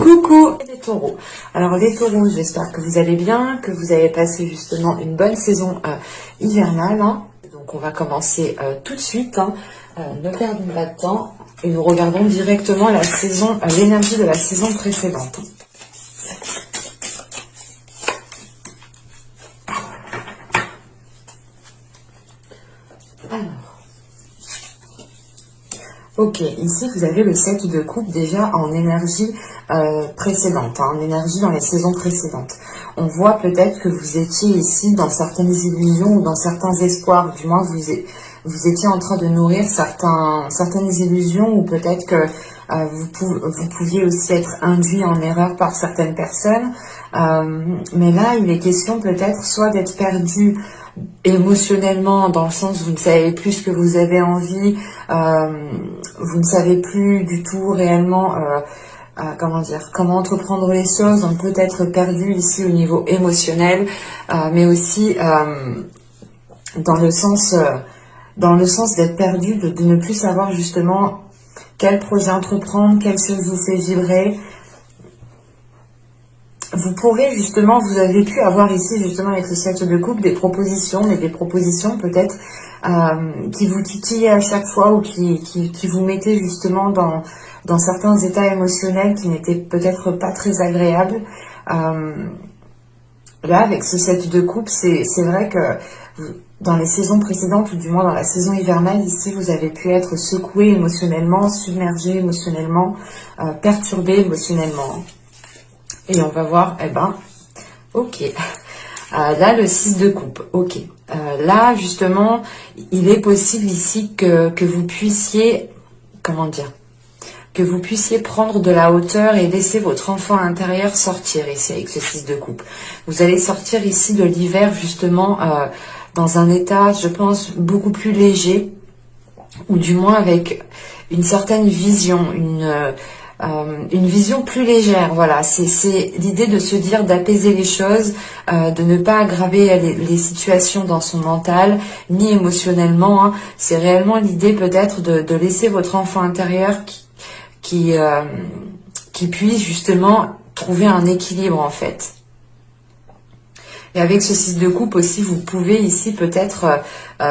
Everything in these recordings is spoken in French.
Coucou les taureaux. Alors les taureaux, j'espère que vous allez bien, que vous avez passé justement une bonne saison hivernale. Hein. Donc on va commencer tout de suite, hein. Ne perdons pas de temps et nous regardons directement la saison, l'énergie de la saison précédente. Alors. Ok, ici vous avez le 7 de coupe déjà en énergie précédente, hein, en énergie dans les saisons précédentes. On voit peut-être que vous étiez ici dans certaines illusions ou dans certains espoirs, du moins vous étiez en train de nourrir certaines illusions ou peut-être que vous pouviez aussi être induit en erreur par certaines personnes. Mais là, il est question peut-être soit d'être perdu émotionnellement, dans le sens où vous ne savez plus ce que vous avez envie, vous ne savez plus du tout réellement comment entreprendre les choses. On peut être perdu ici au niveau émotionnel, mais aussi dans le sens d'être perdu, de ne plus savoir justement quel projet entreprendre, quelle chose vous fait vibrer. Vous pourrez justement, vous avez pu avoir ici justement avec le 7 de coupe des propositions, mais des propositions peut-être qui vous titillaient à chaque fois ou qui vous mettaient justement dans certains états émotionnels qui n'étaient peut-être pas très agréables. Là, avec ce 7 de coupe, c'est vrai que dans les saisons précédentes, ou du moins dans la saison hivernale, ici, vous avez pu être secoué émotionnellement, submergé émotionnellement, perturbé émotionnellement. Et on va voir, ok. Là, le 6 de coupe, ok. Là, justement, il est possible ici que vous puissiez, que vous puissiez prendre de la hauteur et laisser votre enfant intérieur sortir ici avec ce 6 de coupe. Vous allez sortir ici de l'hiver, justement, dans un état, je pense, beaucoup plus léger, ou du moins avec une certaine vision, une vision plus légère, voilà, c'est l'idée de se dire d'apaiser les choses, de ne pas aggraver les situations dans son mental, ni émotionnellement, hein. C'est réellement l'idée peut-être de laisser votre enfant intérieur qui puisse justement trouver un équilibre en fait. Et avec ce 6 de coupe aussi, vous pouvez ici peut-être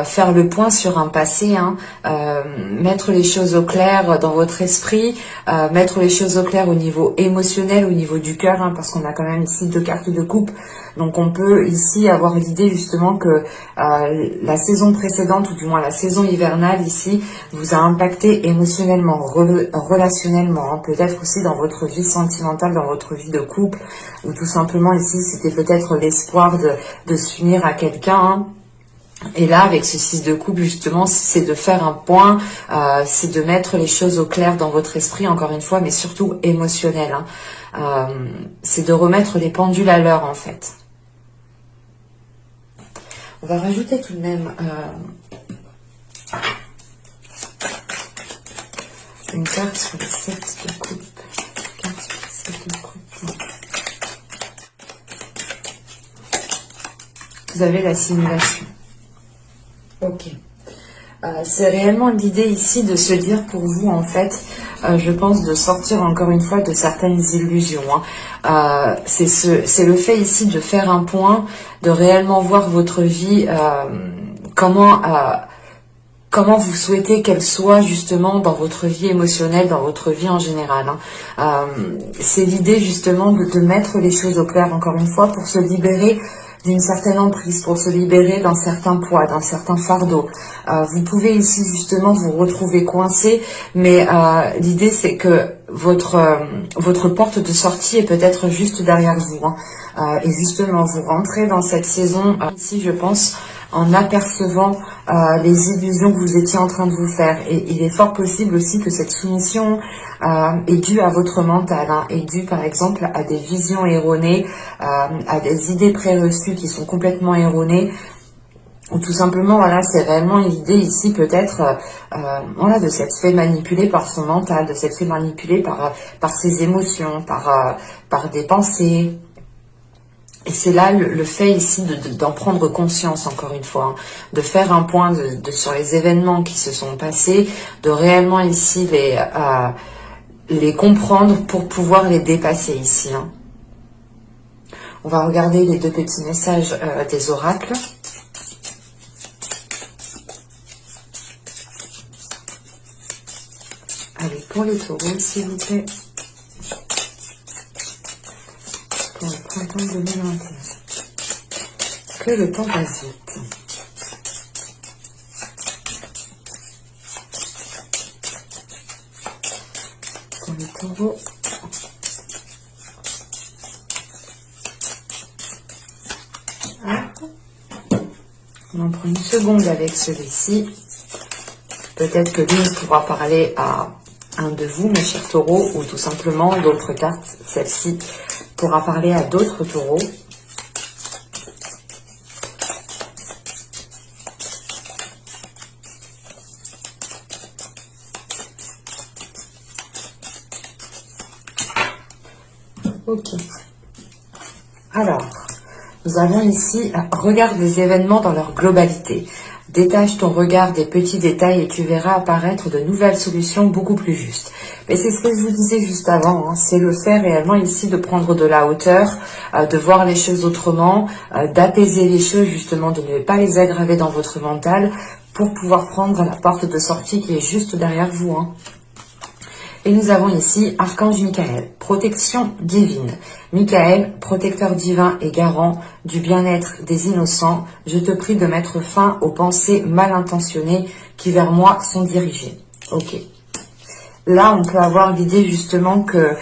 faire le point sur un passé, hein, mettre les choses au clair dans votre esprit, mettre les choses au clair au niveau émotionnel, au niveau du cœur, hein, parce qu'on a quand même ici 2 cartes de coupe. Donc on peut ici avoir l'idée justement que la saison précédente, ou du moins la saison hivernale ici, vous a impacté émotionnellement, relationnellement, hein, peut-être aussi dans votre vie sentimentale, dans votre vie de couple, ou tout simplement ici c'était peut-être l'espoir de s'unir à quelqu'un, hein. Et là, avec ce 6 de coupe, justement, c'est de faire un point, c'est de mettre les choses au clair dans votre esprit, encore une fois, mais surtout émotionnel, hein. C'est de remettre les pendules à l'heure, en fait. On va rajouter tout de même une carte sur le 7 de coupe. Carte sur le 7 de coupe. Vous avez la simulation. Ok. C'est réellement l'idée ici de se dire pour vous, en fait, je pense, de sortir encore une fois de certaines illusions, hein. C'est le fait ici de faire un point, de réellement voir votre vie, comment vous souhaitez qu'elle soit justement dans votre vie émotionnelle, dans votre vie en général, hein. C'est l'idée justement de mettre les choses au clair encore une fois pour se libérer d'une certaine emprise, pour se libérer d'un certain poids, d'un certain fardeau. Vous pouvez ici justement vous retrouver coincé, mais l'idée c'est que votre porte de sortie est peut-être juste derrière vous, hein. Et justement, vous rentrez dans cette saison, ici je pense, en apercevant les illusions que vous étiez en train de vous faire. Et il est fort possible aussi que cette soumission est due à votre mental, hein, est due par exemple à des visions erronées, à des idées préreçues qui sont complètement erronées. Ou tout simplement, voilà, c'est réellement l'idée ici peut-être voilà, de s'être fait manipuler par son mental, de s'être fait manipuler par ses émotions, par des pensées. Et c'est là le fait ici d'en prendre conscience, encore une fois, hein, de faire un point sur les événements qui se sont passés, de réellement ici les comprendre pour pouvoir les dépasser ici. Hein. On va regarder les deux petits messages des oracles. Allez, pour les taureaux, s'il vous plaît. Pour le printemps 2021. Que le temps passe vite. Pour les taureaux. On en prend une seconde avec celui-ci. Peut-être que lui pourra parler à un de vous, mes chers taureaux, ou tout simplement d'autres cartes. Celle-ci pourra parler à d'autres taureaux. Ok. Alors, nous avons ici, regarde les événements dans leur globalité. Détache ton regard des petits détails et tu verras apparaître de nouvelles solutions beaucoup plus justes. Mais c'est ce que je vous disais juste avant, hein, c'est le fait réellement ici de prendre de la hauteur, de voir les choses autrement, d'apaiser les choses justement, de ne pas les aggraver dans votre mental pour pouvoir prendre la porte de sortie qui est juste derrière vous. Hein. Et nous avons ici Archange Michael, protection divine. Michael, protecteur divin et garant du bien-être des innocents, je te prie de mettre fin aux pensées mal intentionnées qui vers moi sont dirigées. Ok. Là, on peut avoir l'idée justement que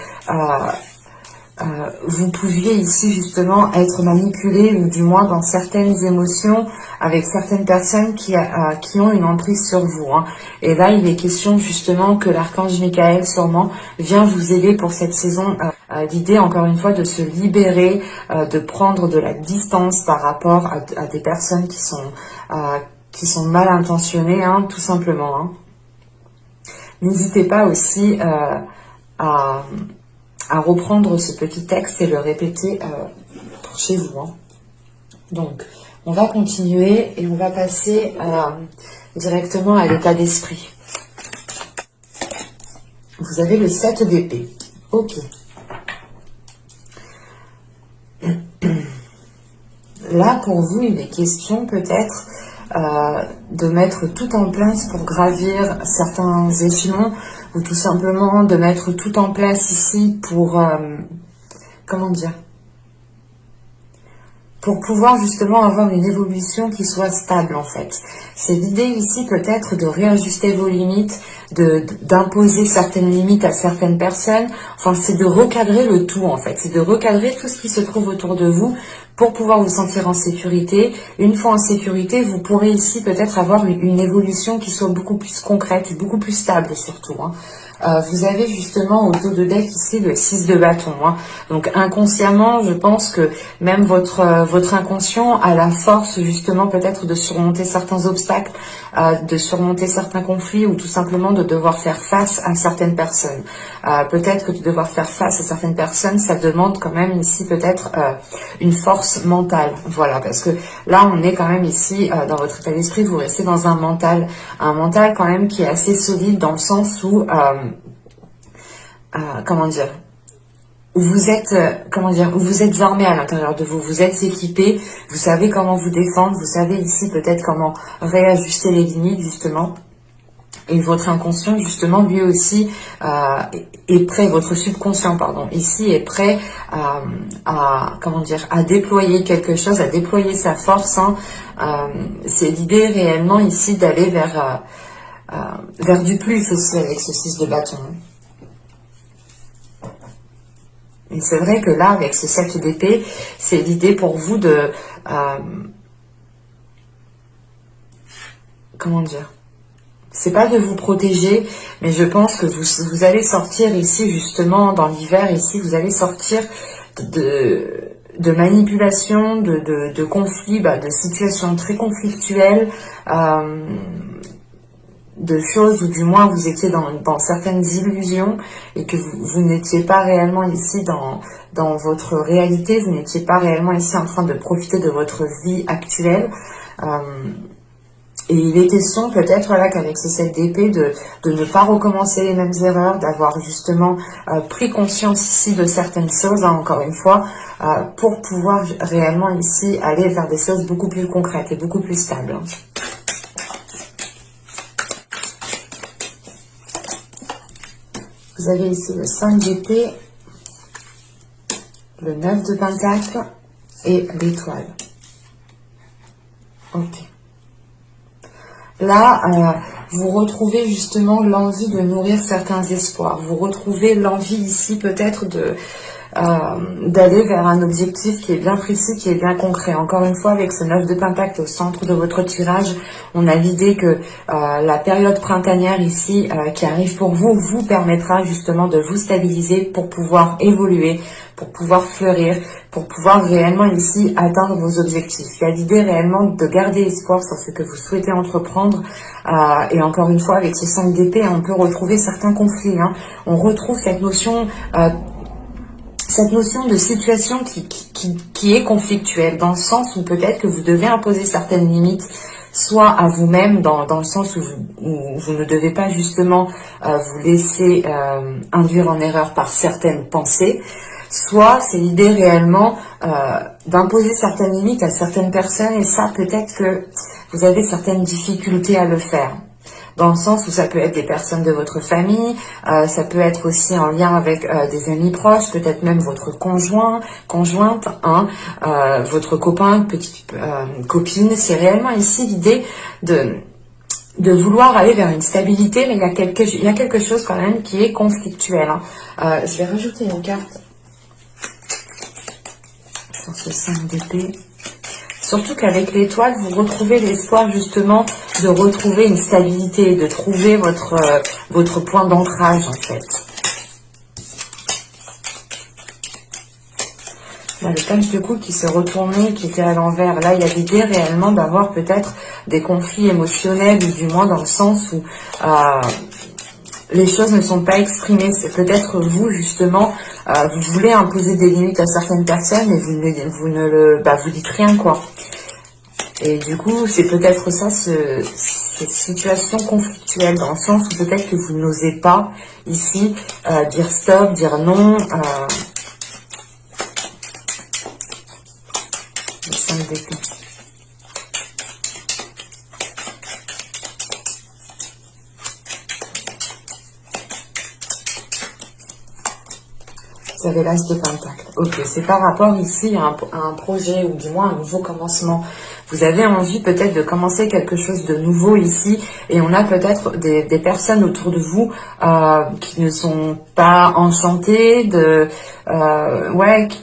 vous pouviez ici justement être manipulé ou du moins dans certaines émotions avec certaines personnes qui ont une emprise sur vous. Hein. Et là, il est question justement que l'archange Michael sûrement vient vous aider pour cette saison. L'idée, encore une fois, de se libérer, de prendre de la distance par rapport à des personnes qui sont mal intentionnées, hein, tout simplement. Hein. N'hésitez pas aussi à reprendre ce petit texte et le répéter pour chez vous. Hein. Donc, on va continuer et on va passer directement à l'état d'esprit. Vous avez le 7 d'épée. Ok. Là, pour vous, il est question peut-être de mettre tout en place pour gravir certains échelons ou tout simplement de mettre tout en place ici pour, comment dire, pour pouvoir justement avoir une évolution qui soit stable en fait. C'est l'idée ici peut-être de réajuster vos limites, d'imposer certaines limites à certaines personnes. Enfin, c'est de recadrer le tout en fait. C'est de recadrer tout ce qui se trouve autour de vous pour pouvoir vous sentir en sécurité. Une fois en sécurité, vous pourrez ici peut-être avoir une évolution qui soit beaucoup plus concrète, beaucoup plus stable surtout. Hein. Vous avez justement autour de deck ici le 6 de bâton. Hein. Donc inconsciemment, je pense que même votre inconscient a la force justement peut-être de surmonter certains obstacles, de surmonter certains conflits ou tout simplement de devoir faire face à certaines personnes. Peut-être que de devoir faire face à certaines personnes, ça demande quand même ici peut-être une force mentale. Voilà, parce que là on est quand même ici dans votre état d'esprit, vous restez dans un mental quand même qui est assez solide dans le sens où comment dire, où vous êtes, où vous êtes armé à l'intérieur de vous, vous êtes équipé, vous savez comment vous défendre, vous savez ici peut-être comment réajuster les limites justement. Et votre inconscient justement lui aussi est prêt, votre subconscient pardon, ici est prêt à déployer quelque chose, à déployer sa force. Hein. C'est l'idée réellement ici d'aller vers du plus aussi avec ce 6 de bâton. Et c'est vrai que là, avec ce 7 d'épée, c'est l'idée pour vous de... comment dire, c'est pas de vous protéger, mais je pense que vous allez sortir ici, justement, dans l'hiver, ici, vous allez sortir de manipulation, de conflits, de situations très conflictuelles, de choses où du moins vous étiez dans certaines illusions et que vous n'étiez pas réellement ici dans votre réalité, vous n'étiez pas réellement ici en train de profiter de votre vie actuelle. Et il est question peut-être là qu'avec ce 7 d'épée de ne pas recommencer les mêmes erreurs, d'avoir justement pris conscience ici de certaines choses, hein, encore une fois, pour pouvoir réellement ici aller vers des choses beaucoup plus concrètes et beaucoup plus stables. Vous avez ici le 5 d'épée, le 9 de pentacle et l'étoile. Ok. Là, vous retrouvez justement l'envie de nourrir certains espoirs. Vous retrouvez l'envie ici peut-être de d'aller vers un objectif qui est bien précis, qui est bien concret. Encore une fois, avec ce 9 de pentacle au centre de votre tirage, on a l'idée que la période printanière ici qui arrive pour vous, vous permettra justement de vous stabiliser pour pouvoir évoluer, pour pouvoir fleurir, pour pouvoir réellement ici atteindre vos objectifs. Il y a l'idée réellement de garder espoir sur ce que vous souhaitez entreprendre. Et encore une fois, avec ce 5 d'épée, on peut retrouver certains conflits. Hein. On retrouve cette notion de situation qui est conflictuelle, dans le sens où peut-être que vous devez imposer certaines limites, soit à vous-même, dans le sens où vous ne devez pas justement vous laisser induire en erreur par certaines pensées, soit c'est l'idée réellement d'imposer certaines limites à certaines personnes, et ça peut-être que vous avez certaines difficultés à le faire. Dans le sens où ça peut être des personnes de votre famille, ça peut être aussi en lien avec des amis proches, peut-être même votre conjointe, hein, votre copain, petite copine. C'est réellement ici l'idée de vouloir aller vers une stabilité, mais il y a quelque chose quand même qui est conflictuel. Hein. Je vais rajouter une carte sur ce 5 d'épée. Surtout qu'avec l'étoile, vous retrouvez l'espoir justement de retrouver une stabilité, de trouver votre point d'ancrage en fait. Là, le page de coupe qui s'est retourné, qui était à l'envers. Là, il y a l'idée réellement d'avoir peut-être des conflits émotionnels, ou du moins dans le sens où les choses ne sont pas exprimées. C'est peut-être vous, justement, vous voulez imposer des limites à certaines personnes et vous dites rien, quoi. Et du coup, c'est peut-être ça, cette situation conflictuelle, dans le sens où peut-être que vous n'osez pas, ici, dire stop, dire non. Le 5 d'épée. Vous avez l'as de pentacle. Ok, c'est par rapport ici à un projet, ou du moins un nouveau commencement. Vous avez envie peut-être de commencer quelque chose de nouveau ici, et on a peut-être des personnes autour de vous qui ne sont pas enchantées,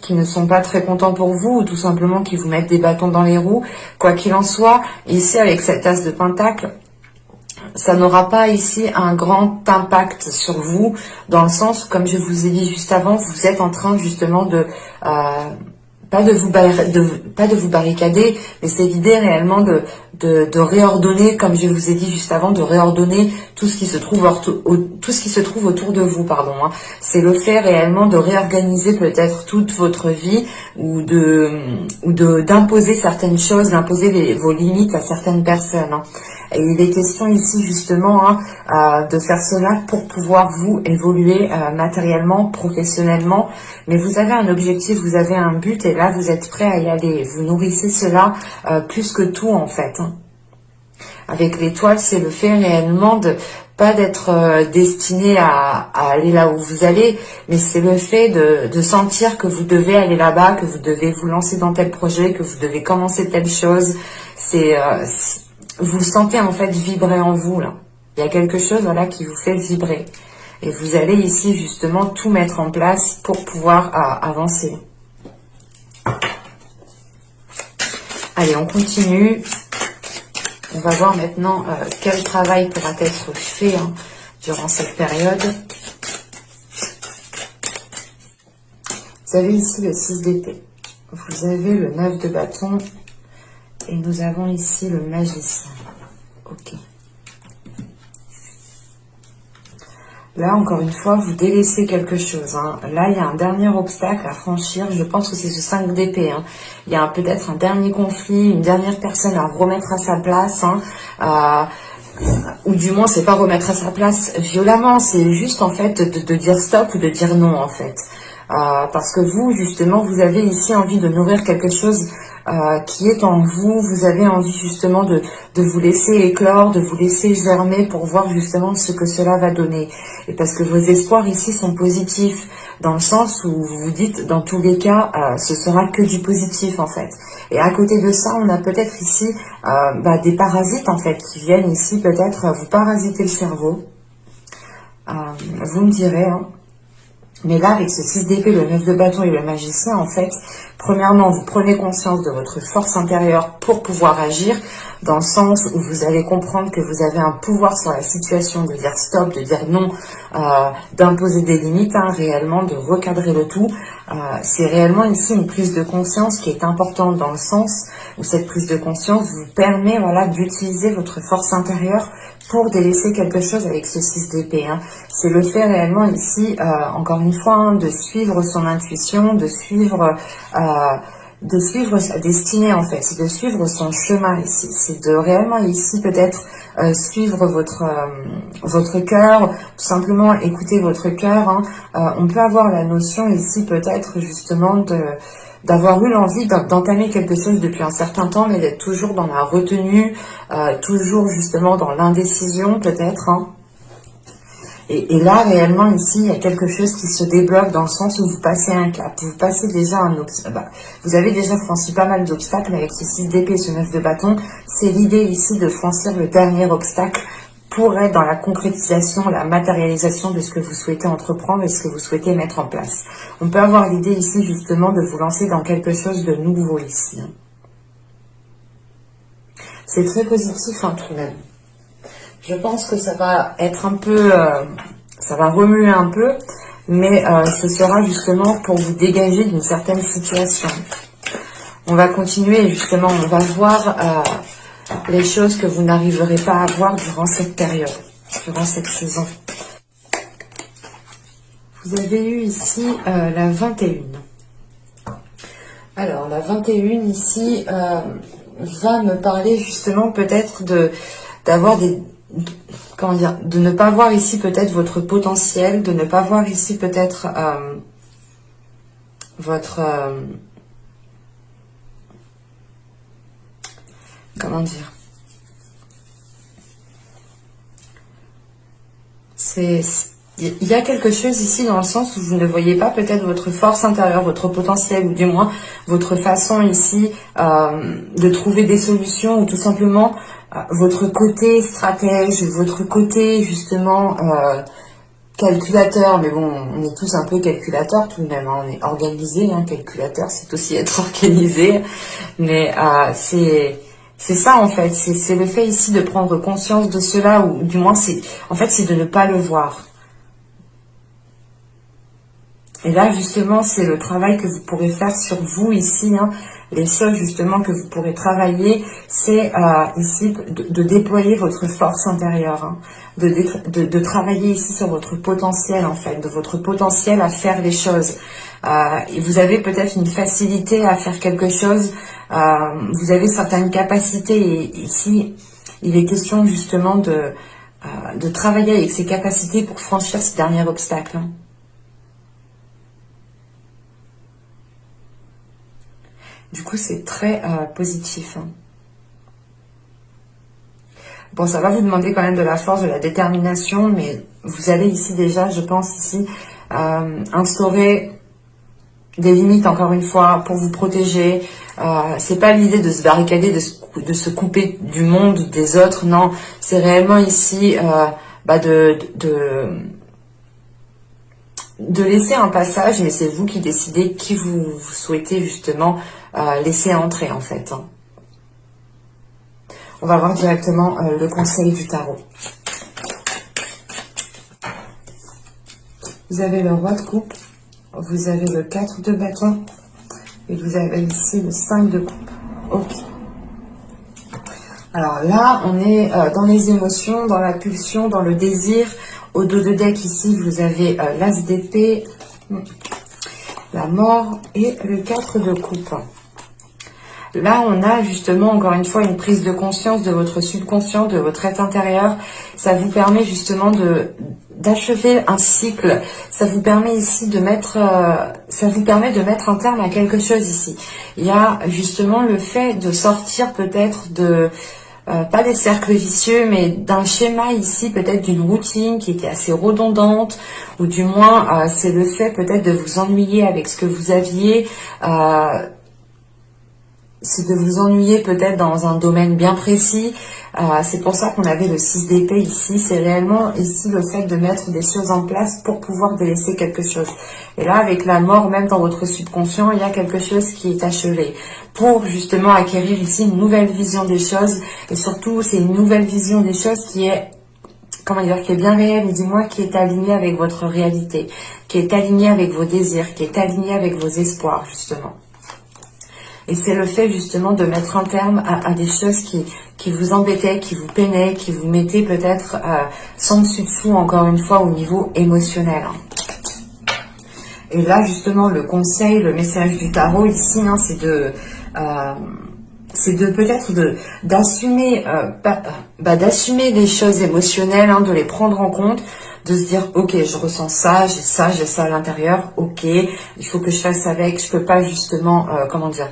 qui ne sont pas très contents pour vous, ou tout simplement qui vous mettent des bâtons dans les roues. Quoi qu'il en soit, ici avec cette as de pentacle, ça n'aura pas ici un grand impact sur vous, dans le sens, comme je vous ai dit juste avant, vous êtes en train justement de pas de vous barricader, mais c'est l'idée réellement de réordonner, comme je vous ai dit juste avant, de réordonner tout ce qui se trouve autour de vous, pardon. Hein. C'est le fait réellement de réorganiser peut-être toute votre vie, ou d'imposer certaines choses, d'imposer vos limites à certaines personnes. Hein. Et il est question ici justement de faire cela pour pouvoir vous évoluer matériellement, professionnellement. Mais vous avez un objectif, vous avez un but, et là vous êtes prêt à y aller. Vous nourrissez cela plus que tout en fait. Hein. Avec l'étoile, c'est le fait réellement de pas d'être destiné à aller là où vous allez, mais c'est le fait de sentir que vous devez aller là-bas, que vous devez vous lancer dans tel projet, que vous devez commencer telle chose. Vous sentez en fait vibrer en vous là. Il y a quelque chose voilà qui vous fait vibrer. Et vous allez ici justement tout mettre en place pour pouvoir avancer. Allez, on continue. On va voir maintenant quel travail pourra être fait durant cette période. Vous avez ici le 6 d'épée. Vous avez le 9 de bâton. Et nous avons ici le magicien. Ok. Là, encore une fois, vous délaissez quelque chose. Hein. Là, il y a un dernier obstacle à franchir. Je pense que c'est ce 5 d'épée. Hein. Il y a peut-être un dernier conflit, une dernière personne à remettre à sa place. Hein. Ou du moins, c'est pas remettre à sa place violemment. C'est juste, en fait, de dire stop ou de dire non, en fait. Parce que vous, justement, vous avez ici envie de nourrir quelque chose qui est en vous. Vous avez envie justement de vous laisser éclore, de vous laisser germer pour voir justement ce que cela va donner. Et parce que vos espoirs ici sont positifs, dans le sens où vous vous dites, dans tous les cas, ce sera que du positif en fait. Et à côté de ça, on a peut-être ici des parasites en fait, qui viennent ici peut-être vous parasiter le cerveau. Vous me direz... Hein. Mais là, avec ce 6 d'épée, le 9 de bâton et le magicien, en fait, premièrement, vous prenez conscience de votre force intérieure pour pouvoir agir, dans le sens où vous allez comprendre que vous avez un pouvoir sur la situation, de dire stop, de dire non, d'imposer des limites, hein, réellement, de recadrer le tout. C'est réellement ici une prise de conscience qui est importante dans le sens où cette prise de conscience vous permet voilà, d'utiliser votre force intérieure pour délaisser quelque chose avec ce 6 d'épée. Hein. C'est le fait réellement ici, encore une fois, hein, de suivre son intuition, de suivre sa destinée en fait, c'est de suivre son chemin ici, c'est de réellement ici peut-être suivre votre cœur, tout simplement écouter votre cœur. Hein. On peut avoir la notion ici peut-être justement d'avoir eu l'envie d'entamer quelque chose depuis un certain temps, mais d'être toujours dans la retenue, toujours justement dans l'indécision peut-être. Hein. Et là, réellement, ici, il y a quelque chose qui se débloque dans le sens où vous passez un cap. Vous passez déjà un obstacle. Vous avez déjà franchi pas mal d'obstacles avec ce 6 d'épée et ce 9 de bâton. C'est l'idée ici de franchir le dernier obstacle pour être dans la concrétisation, la matérialisation de ce que vous souhaitez entreprendre et ce que vous souhaitez mettre en place. On peut avoir l'idée ici, justement, de vous lancer dans quelque chose de nouveau ici. C'est très positif, hein, tout de même. Je pense que ça va être un peu, ça va remuer un peu, mais ce sera justement pour vous dégager d'une certaine situation. On va continuer justement, on va voir les choses que vous n'arriverez pas à voir durant cette période, durant cette saison. Vous avez eu ici la 21. Alors, la 21 ici va me parler justement peut-être d'avoir des... Comment dire, de ne pas voir ici peut-être votre potentiel, de ne pas voir ici peut-être votre... comment dire, il y a quelque chose ici dans le sens où vous ne voyez pas peut-être votre force intérieure, votre potentiel, ou du moins votre façon ici de trouver des solutions, ou tout simplement votre côté stratège, votre côté justement calculateur. Mais bon, on est tous un peu calculateurs tout de même, hein. On est organisé, hein, calculateur, c'est aussi être organisé, mais c'est ça en fait, c'est le fait ici de prendre conscience de cela, ou du moins c'est de ne pas le voir. Et là, justement, c'est le travail que vous pourrez faire sur vous ici. Hein. Les choses, justement, que vous pourrez travailler, c'est ici de déployer votre force intérieure. Hein. De travailler ici sur votre potentiel, en fait. De votre potentiel à faire les choses. Et vous avez peut-être une facilité à faire quelque chose. Vous avez certaines capacités. Et ici, il est question, justement, de travailler avec ces capacités pour franchir ce dernier obstacle. Hein. Du coup, c'est très positif. Hein. Bon, ça va vous demander quand même de la force, de la détermination, mais vous allez ici déjà, je pense, ici, instaurer des limites, encore une fois, pour vous protéger. C'est pas l'idée de se barricader, de se couper du monde, des autres, non. C'est réellement ici de laisser un passage, mais c'est vous qui décidez qui vous souhaitez justement laisser entrer en fait. Hein. On va voir directement le conseil du tarot. Vous avez le roi de coupe, vous avez le 4 de bâton et vous avez ici le 5 de coupe. Ok. Alors là, on est dans les émotions, dans la pulsion, dans le désir. Au dos de deck, ici, vous avez l'As d'épée, la mort et le 4 de coupe. Là, on a justement, encore une fois, une prise de conscience de votre subconscient, de votre être intérieur. Ça vous permet justement d'achever un cycle. Ça vous permet ici de mettre, ça vous permet de mettre un terme à quelque chose ici. Il y a justement le fait de sortir peut-être de, pas des cercles vicieux, mais d'un schéma ici, peut-être d'une routine qui était assez redondante, ou du moins, c'est le fait peut-être de vous ennuyer avec ce que vous aviez, c'est de vous ennuyer peut-être dans un domaine bien précis. C'est pour ça qu'on avait le 6 d'épée ici. C'est réellement ici le fait de mettre des choses en place pour pouvoir délaisser quelque chose. Et là, avec la mort, même dans votre subconscient, il y a quelque chose qui est achevé. Pour justement acquérir ici une nouvelle vision des choses. Et surtout, c'est une nouvelle vision des choses qui est, comment dire, qui est bien réelle, et dis-moi, qui est alignée avec votre réalité, qui est alignée avec vos désirs, qui est alignée avec vos espoirs, justement. Et c'est le fait justement de mettre un terme à des choses qui vous embêtaient, qui vous peinaient, qui vous mettaient peut-être sans dessus-dessous, encore une fois, au niveau émotionnel. Et là, justement, le conseil, le message du tarot ici, hein, c'est de peut-être d'assumer d'assumer les choses émotionnelles, hein, de les prendre en compte, de se dire, ok, je ressens ça, j'ai ça à l'intérieur, ok, il faut que je fasse avec, je peux pas justement, comment dire,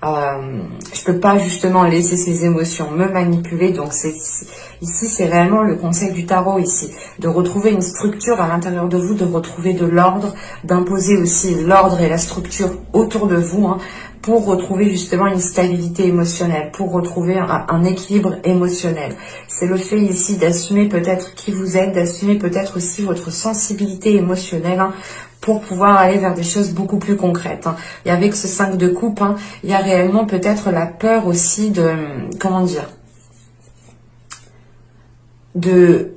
je peux pas justement laisser ces émotions me manipuler. Donc ici c'est réellement le conseil du tarot ici, de retrouver une structure à l'intérieur de vous, de retrouver de l'ordre, d'imposer aussi l'ordre et la structure autour de vous, hein, pour retrouver justement une stabilité émotionnelle, pour retrouver un équilibre émotionnel. C'est le fait ici d'assumer peut-être qui vous êtes, d'assumer peut-être aussi votre sensibilité émotionnelle, hein, pour pouvoir aller vers des choses beaucoup plus concrètes, hein. Et avec ce 5 de coupe, hein, il y a réellement peut-être la peur aussi de, comment dire, de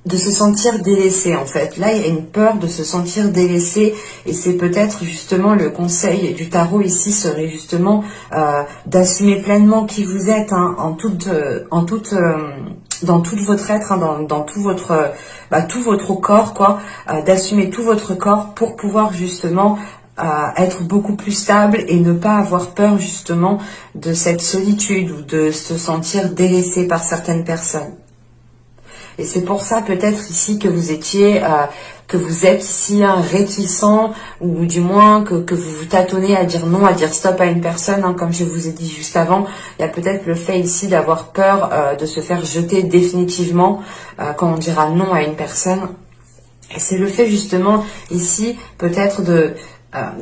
se sentir délaissé, en fait. Là, il y a une peur de se sentir délaissé, et c'est peut-être justement le conseil du tarot ici serait justement d'assumer pleinement qui vous êtes, hein, dans tout votre être, hein, dans tout votre corps, quoi, d'assumer tout votre corps pour pouvoir justement être beaucoup plus stable et ne pas avoir peur justement de cette solitude ou de se sentir délaissé par certaines personnes. Et c'est pour ça peut-être ici que vous étiez, que vous êtes ici réticent, ou du moins que vous vous tâtonnez à dire non, à dire stop à une personne, hein, comme je vous ai dit juste avant. Il y a peut-être le fait ici d'avoir peur de se faire jeter définitivement quand on dira non à une personne. Et c'est le fait justement ici peut-être de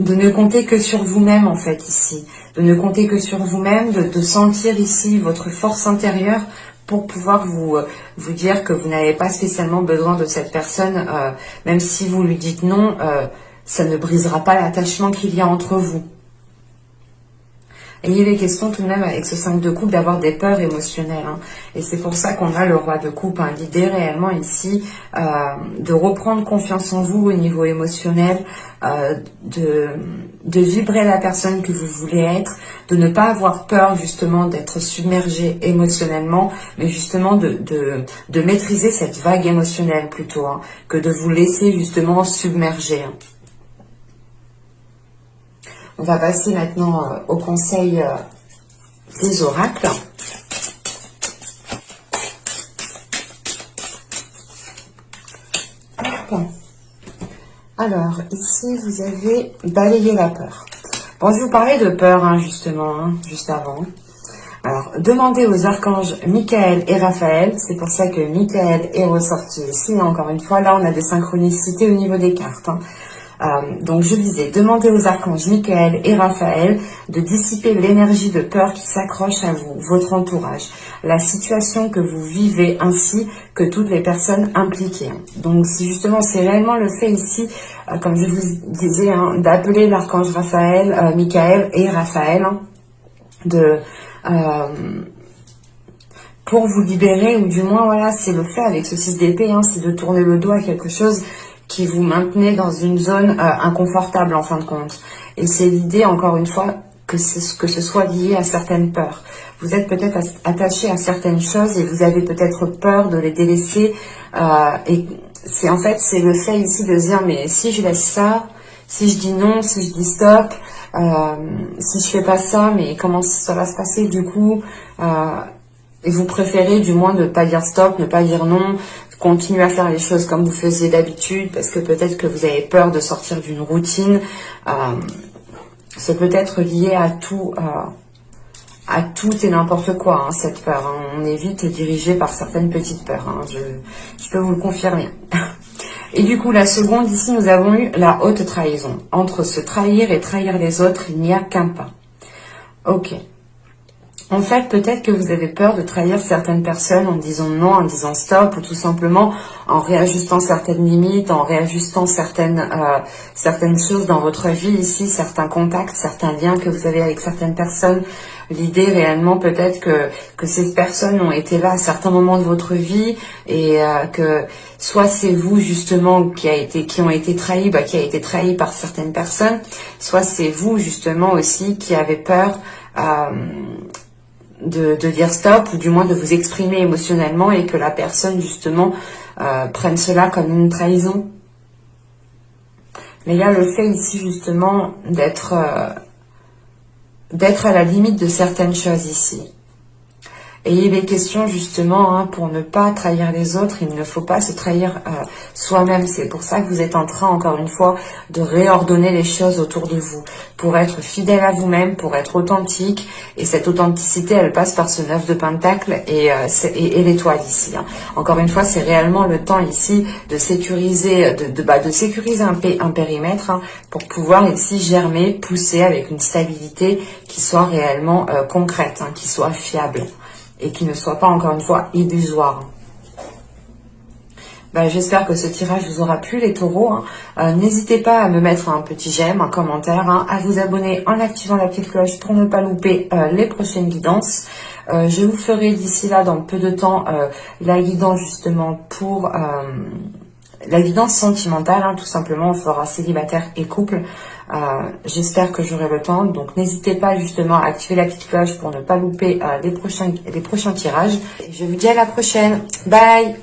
ne compter que sur vous-même, en fait, ici. De ne compter que sur vous-même, de sentir ici votre force intérieure pour pouvoir vous dire que vous n'avez pas spécialement besoin de cette personne, même si vous lui dites non, ça ne brisera pas l'attachement qu'il y a entre vous. Et il est question tout de même avec ce 5 de coupe d'avoir des peurs émotionnelles, hein. Et c'est pour ça qu'on a le roi de coupe, hein. L'idée réellement ici, de reprendre confiance en vous au niveau émotionnel, de vibrer la personne que vous voulez être, de ne pas avoir peur justement d'être submergé émotionnellement, mais justement de maîtriser cette vague émotionnelle plutôt, hein, que de vous laisser justement submerger, hein. On va passer maintenant au conseil des oracles. Hop. Alors, ici, vous avez balayé la peur. Bon, je vous parlais de peur, hein, justement, hein, juste avant. Alors, demandez aux archanges Michael et Raphaël. C'est pour ça que Michael est ressorti ici. Encore une fois, là, on a des synchronicités au niveau des cartes, hein. Donc je disais, demandez aux archanges Michael et Raphaël de dissiper l'énergie de peur qui s'accroche à vous, votre entourage, la situation que vous vivez ainsi que toutes les personnes impliquées. Donc si justement c'est réellement le fait ici, comme je vous disais, hein, d'appeler l'archange Raphaël, Michael et Raphaël, hein, pour vous libérer, ou du moins voilà, c'est le fait avec ce 6 d'épée, hein, c'est de tourner le dos à quelque chose qui vous maintenait dans une zone inconfortable en fin de compte. Et c'est l'idée, encore une fois, que ce soit lié à certaines peurs. Vous êtes peut-être attaché à certaines choses et vous avez peut-être peur de les délaisser. Et c'est en fait, c'est le fait ici de se dire, mais si je laisse ça, si je dis non, si je dis stop, si je fais pas ça, mais comment ça va se passer du coup et vous préférez du moins ne pas dire stop, ne pas dire non, continuer à faire les choses comme vous faisiez d'habitude, parce que peut-être que vous avez peur de sortir d'une routine. C'est peut-être lié à tout et n'importe quoi, hein, cette peur. Hein. On est vite dirigé par certaines petites peurs. Hein. Je peux vous le confirmer. Et du coup, la seconde, ici, nous avons eu la haute trahison. Entre se trahir et trahir les autres, il n'y a qu'un pas. Ok. En fait, peut-être que vous avez peur de trahir certaines personnes en disant non, en disant stop, ou tout simplement en réajustant certaines limites, en réajustant certaines choses dans votre vie ici, certains contacts, certains liens que vous avez avec certaines personnes. L'idée réellement peut-être que ces personnes ont été là à certains moments de votre vie et que soit c'est vous justement qui ont été trahis, qui a été trahi par certaines personnes, soit c'est vous justement aussi qui avez peur de dire stop ou du moins de vous exprimer émotionnellement et que la personne justement prenne cela comme une trahison. Mais il y a le fait ici justement d'être à la limite de certaines choses ici. Et il est question justement, hein, pour ne pas trahir les autres, il ne faut pas se trahir soi-même. C'est pour ça que vous êtes en train, encore une fois, de réordonner les choses autour de vous, pour être fidèle à vous-même, pour être authentique. Et cette authenticité, elle passe par ce 9 de Pentacle et l'étoile ici. Hein. Encore une fois, c'est réellement le temps ici de sécuriser, de sécuriser un périmètre hein, pour pouvoir ici germer, pousser avec une stabilité qui soit réellement concrète, hein, qui soit fiable. Et qui ne soit pas, encore une fois, illusoire. J'espère que ce tirage vous aura plu, les taureaux. Hein. N'hésitez pas à me mettre un petit j'aime, un commentaire, hein, à vous abonner en activant la petite cloche pour ne pas louper les prochaines guidances. Je vous ferai d'ici là, dans peu de temps, la guidance justement pour... la guidance sentimentale, hein, tout simplement, on fera célibataire et couple. J'espère que j'aurai le temps. Donc n'hésitez pas justement à activer la petite cloche pour ne pas louper les prochains tirages. Et je vous dis à la prochaine. Bye!